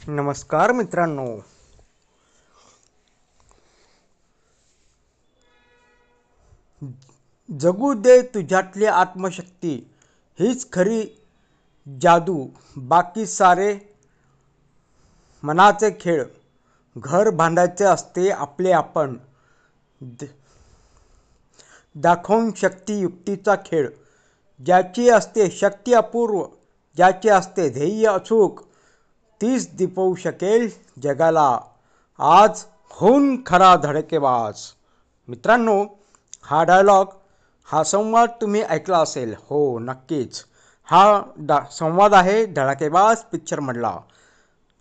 नमस्कार मित्रांनो. जगू दे तुझ्यातली आत्मशक्ती, हीच खरी जादू. बाकी सारे मनाचे खेळ. घर बांधायचे असते आपले आपण, द- दाखवून शक्ती युक्तीचा खेळ. ज्याची असते शक्ती अपूर्व, ज्याचे असते ध्येय अचूक, तीच दिपवू शकेल जगाला आज होऊन खरा धडकेबाज. मित्रांनो, हा डायलॉग, हा संवाद तुम्ही ऐकला असेल. हो, नक्कीच. हा संवाद आहे धडाकेबाज पिक्चरमधला.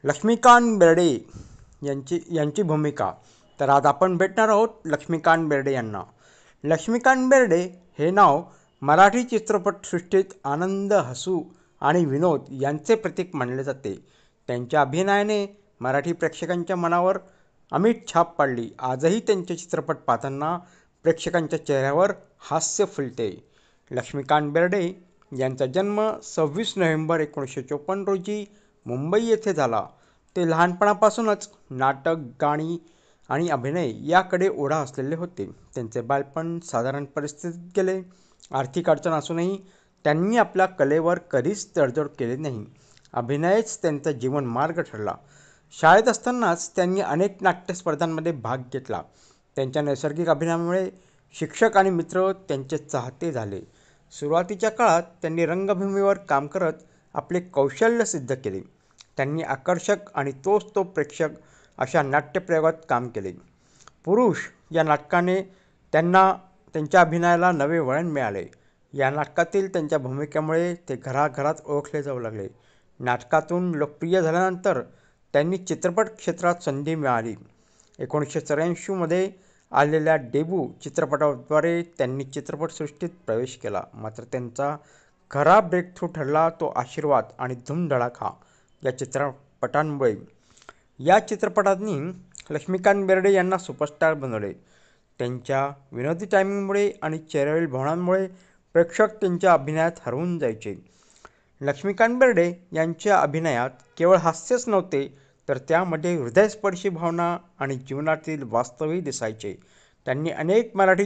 लक्ष्मीकांत बेर्डे यांची भूमिका. तर आज आपण भेटणार आहोत लक्ष्मीकांत बेर्डे यांना. लक्ष्मीकांत बेर्डे हे नाव मराठी चित्रपटसृष्टीत आनंद, हसू आणि विनोद यांचे प्रतीक मानले जाते. त्यांच्या अभिनयाने मराठी प्रेक्षकांच्या मनावर अमिट छाप पाडली. आजही त्यांचे चित्रपट पाहताना प्रेक्षकांच्या चेहऱ्यावर हास्य फुलते. लक्ष्मीकांत बेर्डे यांचा जन्म 26 नोव्हेंबर 1954 रोजी मुंबई येथे झाला. ते लहानपणापासूनच नाटक, गाणी आणि अभिनय याकडे ओढा असलेले होते. त्यांचे बालपण साधारण परिस्थितीत गेले. आर्थिक अडचण असूनही त्यांनी आपल्या कलेवर कधीच तडजोड केली नाही. अभिनयच त्यांचा जीवनमार्ग ठरला. शाळेत असतानाच त्यांनी अनेक नाट्यस्पर्धांमध्ये भाग घेतला. त्यांच्या नैसर्गिक अभिनयामुळे शिक्षक आणि मित्र त्यांचे चाहते झाले. सुरुवातीच्या काळात त्यांनी रंगभूमीवर काम करत आपले कौशल्य सिद्ध केले. त्यांनी आकर्षक आणि तोच तो प्रेक्षक अशा नाट्यप्रयोगात काम केले. पुरुष या नाटकाने त्यांना त्यांच्या अभिनयाला नवे वळण मिळाले. या नाटकातील त्यांच्या भूमिकेमुळे ते घराघरात ओळखले जाऊ लागले. नाटकातून लोकप्रिय झाल्यानंतर त्यांनी चित्रपट क्षेत्रात संधी मिळाली. 1984 आलेल्या डेब्यू चित्रपटाद्वारे त्यांनी चित्रपटसृष्टीत प्रवेश केला. मात्र त्यांचा खरा ब्रेकथ्रू ठरला तो आशीर्वाद आणि धूम धडाका या चित्रपटांमुळे. या चित्रपटांनी लक्ष्मीकांत बेर्डे यांना सुपरस्टार बनवले. त्यांच्या विनोदी टायमिंगमुळे आणि चेहऱ्यावरील भावनांमुळे प्रेक्षक त्यांच्या अभिनयात हरवून जायचे. लक्ष्मीकांत बेर्डे यांच्या अभिनयात केवळ हास्यच नव्हते, तर त्यामध्ये हृदयस्पर्शी भावना आणि जीवनातील वास्तवही दिसायचे. त्यांनी अनेक मराठी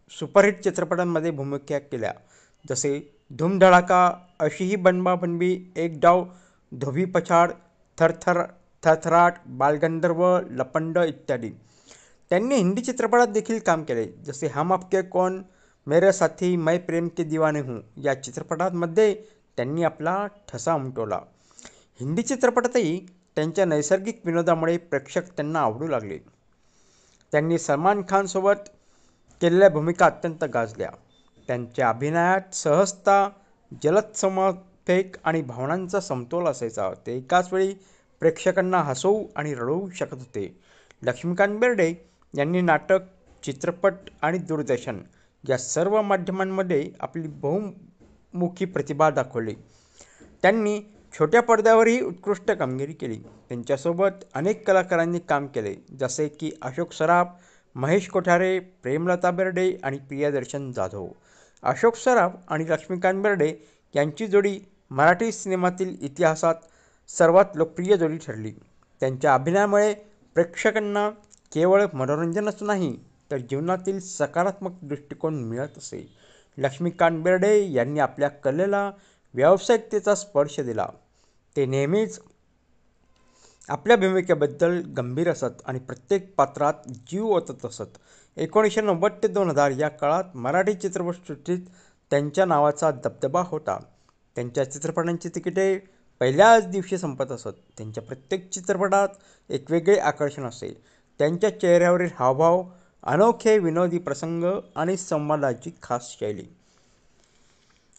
सुपरहिट चित्रपटांमध्ये भूमिका केल्या, जसे धूमधडाका, अशीही बनवाबनवी, एक डाव, धोबी पछाड, थरथराट, बालगंधर्व, लपंड इत्यादी. त्यांनी हिंदी चित्रपटात देखील काम केले, जसे हम आपके कौन, मेरे साथी, मैं प्रेम के दीवाने हूँ या चित्रपटांमध्ये त्यांनी आपला ठसा उमटवला. हिंदी चित्रपटातही त्यांच्या नैसर्गिक विनोदामुळे प्रेक्षक त्यांना आवडू लागले. त्यांनी सलमान खानसोबत केलेल्या भूमिका अत्यंत गाजल्या. त्यांच्या अभिनयात सहजता, जलद समफेक आणि भावनांचा समतोल असायचा. ते एकाच वेळी प्रेक्षकांना हसवू आणि रडवू शकत होते. लक्ष्मीकांत बेर्डे यांनी नाटक, चित्रपट आणि दूरदर्शन या सर्व माध्यमांमध्ये आपली बहुमुखी प्रतिभा दाखवली. त्यांनी छोट्या पडद्यावरही उत्कृष्ट कामगिरी केली. त्यांच्यासोबत अनेक कलाकारांनी काम केले, जसे की अशोक सराफ, महेश कोठारे, प्रेमलता बेर्डे आणि प्रियदर्शन जाधव. अशोक सराफ आणि लक्ष्मीकांत बेर्डे यांची जोडी मराठी सिनेमातील इतिहासात सर्वात लोकप्रिय जोडी ठरली. त्यांच्या अभिनयामुळे प्रेक्षकांना केवळ मनोरंजनच नाही, तर जीवनातील सकारात्मक दृष्टिकोन मिळत असे. लक्ष्मीकांत बेर्डे यांनी आपल्या कलेला व्यावसायिकतेचा स्पर्श दिला. ते नेहमीच आपल्या भूमिकेबद्दल गंभीर असत आणि प्रत्येक पात्रात जीव ओतत असत. 1990 ते 2000 या काळात मराठी चित्रपटसृष्टीत त्यांच्या नावाचा दबदबा होता. त्यांच्या चित्रपटांची तिकिटे पहिल्याच दिवशी संपत असत. त्यांच्या प्रत्येक चित्रपटात एक वेगळे आकर्षण असे. त्यांच्या चेहऱ्यावरील हावभाव, अनोखे विनोदी प्रसंग आणि संवादाची खास शैली.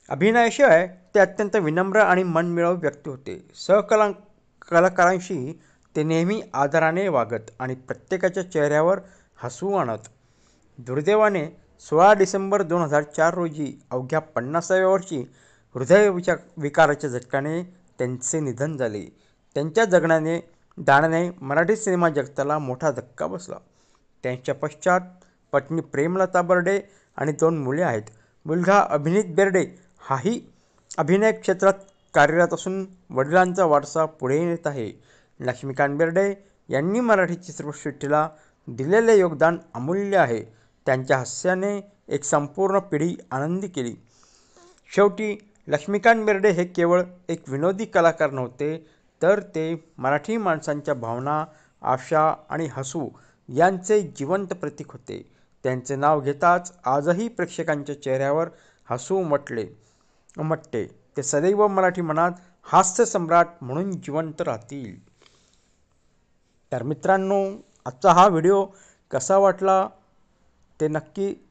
अभिनयाशिवाय ते अत्यंत विनम्र आणि मनमिळावू व्यक्ती होते. कलाकारांशी ते नेहमी आदराने वागत आणि प्रत्येकाच्या चेहऱ्यावर हसू आणत. दुर्दैवाने 16 डिसेंबर 2004 रोजी अवघ्या 50व्या वर्षी हृदयविकाराच्या झटक्याने त्यांचे निधन झाले. त्यांच्या जाण्याने मराठी सिनेमा जगताला मोठा धक्का बसला. त्यांच्या पश्चात पत्नी प्रेमलता बेर्डे आणि 2 मुले आहेत. मुलगा अभिनीत बेर्डे हाही अभिनय क्षेत्रात कार्यरत असून वडिलांचा वारसा पुढे नेत आहे. लक्ष्मीकांत बेर्डे यांनी मराठी चित्रपटसृष्टीला दिलेले योगदान अमूल्य आहे. त्यांच्या हास्याने एक संपूर्ण पिढी आनंदी केली. शेवटी लक्ष्मीकांत बेर्डे हे केवळ एक विनोदी कलाकार नव्हते, तर ते मराठी माणसांच्या भावना, आशा आणि हसू यांचे जिवंत प्रतीक होते. त्यांचे नाव घेताच आजही प्रेक्षकांच्या चेहऱ्यावर हसू उमटते. ते सदैव मराठी मनात हास्य सम्राट म्हणून जिवंत राहतील. तर मित्रांनो, आजचा हा व्हिडिओ कसा वाटला ते नक्की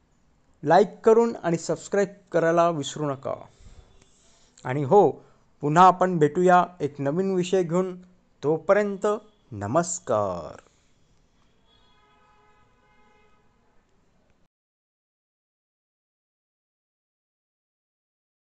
लाईक करून आणि सबस्क्राईब करायला विसरू नका. आणि हो, पुन्हा आपण भेटूया एक नवीन विषय घेऊन. तोपर्यंत नमस्कार.